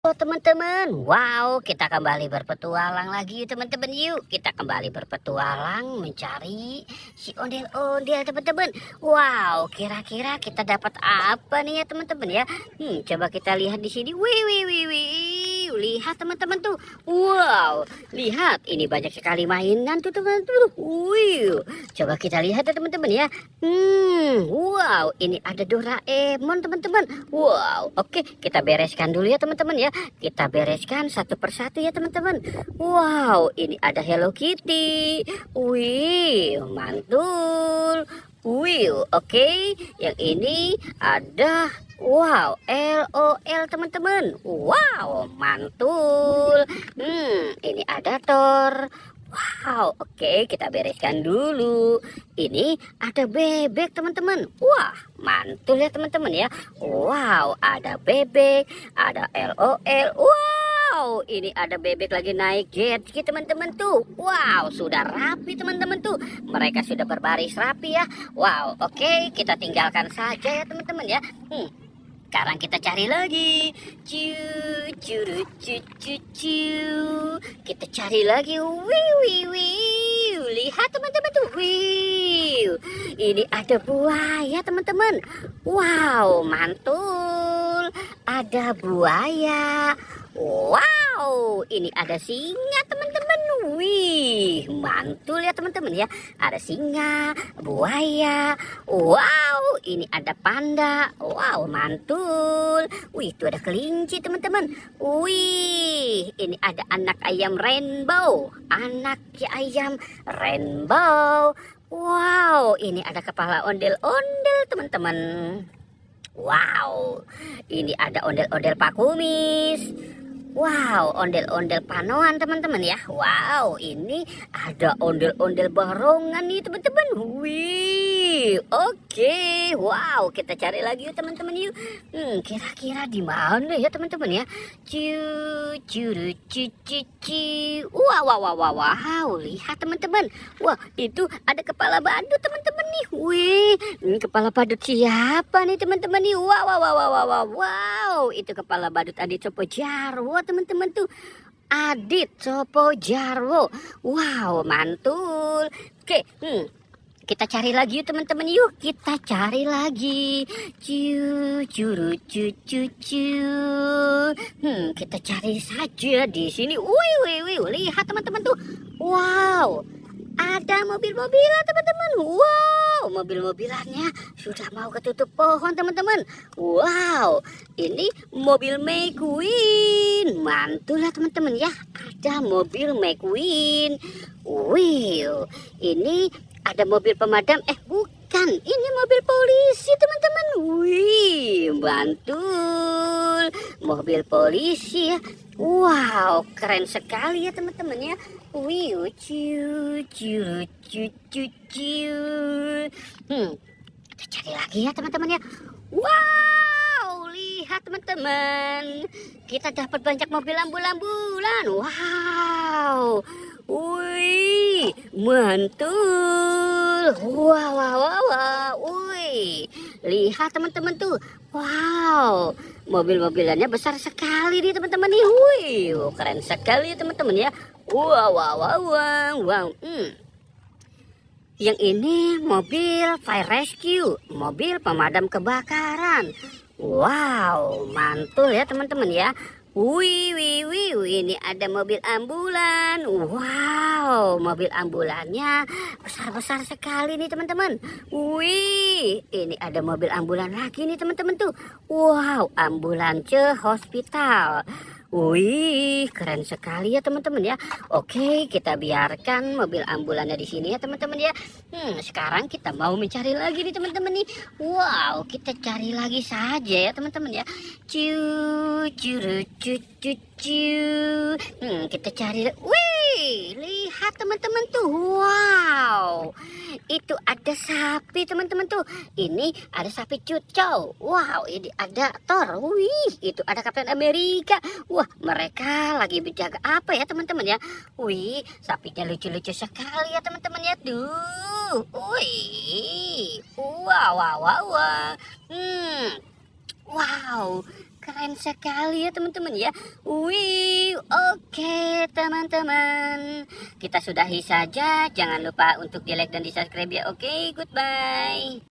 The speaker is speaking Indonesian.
Oh teman-teman, wow kita kembali berpetualang lagi teman-teman. Yuk kita kembali berpetualang mencari si ondel-ondel teman-teman. Wow, kira-kira kita dapat apa nih ya teman-teman ya. Coba kita lihat di sini. Wih wih wih wih, lihat teman-teman tuh. Wow, lihat ini banyak sekali mainan tuh teman-teman. Wih, coba kita lihat ya teman-teman ya. Wow, ini ada Doraemon teman-teman. Wow, oke kita bereskan dulu ya teman-teman ya. Kita bereskan satu persatu ya teman-teman. Wow, ini ada Hello Kitty. Wih, mantul. Wih, oke. Yang ini ada wow, LOL teman-teman. Wow, mantul. Ini ada Thor. Wow, oke kita bereskan dulu. Ini ada bebek teman-teman. Wah, mantul ya teman-teman ya. Wow, ada bebek, ada LOL. Wow, ini ada bebek lagi naik jet ski teman-teman tuh. Wow, sudah rapi teman-teman tuh. Mereka sudah berbaris rapi ya. Wow, oke kita tinggalkan saja ya teman-teman ya. Sekarang kita cari lagi. Kita cari lagi. Lihat teman-teman tuh. Ini ada buaya teman-teman. Wow, mantul. Ada buaya. Wow, ini ada singa teman-teman. Wih, mantul ya teman-teman ya. Ada singa, buaya. Wow, ini ada panda. Wow, mantul. Wih, itu ada kelinci teman-teman. Wih, ini ada anak ayam rainbow. Anak ayam rainbow. Wow, ini ada kepala ondel-ondel teman-teman. Wow, ini ada ondel-ondel Pak Kumis. Wow, ondel-ondel panoan teman-teman ya. Wow, ini ada ondel-ondel barongan nih teman-teman. Wih, oke. Wow, kita cari lagi yuk teman-teman yuk. Kira-kira di mana ya teman-teman ya? Curu cici. Wow, lihat teman-teman. Wah, itu ada kepala badut teman-teman nih. Wih, kepala badut siapa nih teman-teman nih? Wow, itu kepala badut Adit Sopo Jarwo teman-teman tuh. Adit Sopo Jarwo. Wow, mantul. Oke, kita cari lagi yuk teman-teman yuk. Kita cari lagi. Kita cari saja di sini. Wih, lihat teman-teman tuh. Wow, ada mobil-mobilan teman-teman. Wow, mobil-mobilannya sudah mau ketutup pohon teman-teman. Wow, ini mobil McQueen. Mantul ya teman-teman ya. Ada mobil McQueen. Wih, ini ada mobil pemadam. Bukan, ini mobil polisi teman-teman. Wih, mantul. Mobil polisi ya. Wow, keren sekali ya teman-teman ya. Wih, kita cari lagi ya teman-teman ya. Wow, lihat teman-teman. Kita dapat banyak mobil ambulan. Wow. Wih, mantul. Wow. Wih, lihat teman-teman tuh. Wow, mobil-mobilannya besar sekali nih teman-teman nih. Wih, keren sekali teman-teman ya. Wow. Yang ini mobil fire rescue, mobil pemadam kebakaran. Wow, mantul ya teman-teman ya. Wih, ini ada mobil ambulan. Wow, mobil ambulannya besar-besar sekali nih teman-teman. Wih, ini ada mobil ambulan lagi nih teman-teman tuh. Wow, ambulans hospital. Wih, keren sekali ya teman-teman ya. Oke, kita biarkan mobil ambulannya di sini ya teman-teman ya. Sekarang kita mau mencari lagi nih teman-teman nih. Wow, kita cari lagi saja ya teman-teman ya. Kita cari. Wih, lihat teman-teman tuh. Wow, itu ada sapi teman-teman tuh. Ini ada sapi cucau. Wow, ini ada Thor. Wih, itu ada Kapten Amerika. Wah, mereka lagi berjaga apa ya teman-teman ya. Wih, sapinya lucu-lucu sekali ya teman-teman ya. Tuh, wih, wow. Wow, keren sekali ya teman-teman ya. Wih, oke teman-teman. Kita sudahi saja. Jangan lupa untuk di like dan di subscribe ya. Oke, goodbye.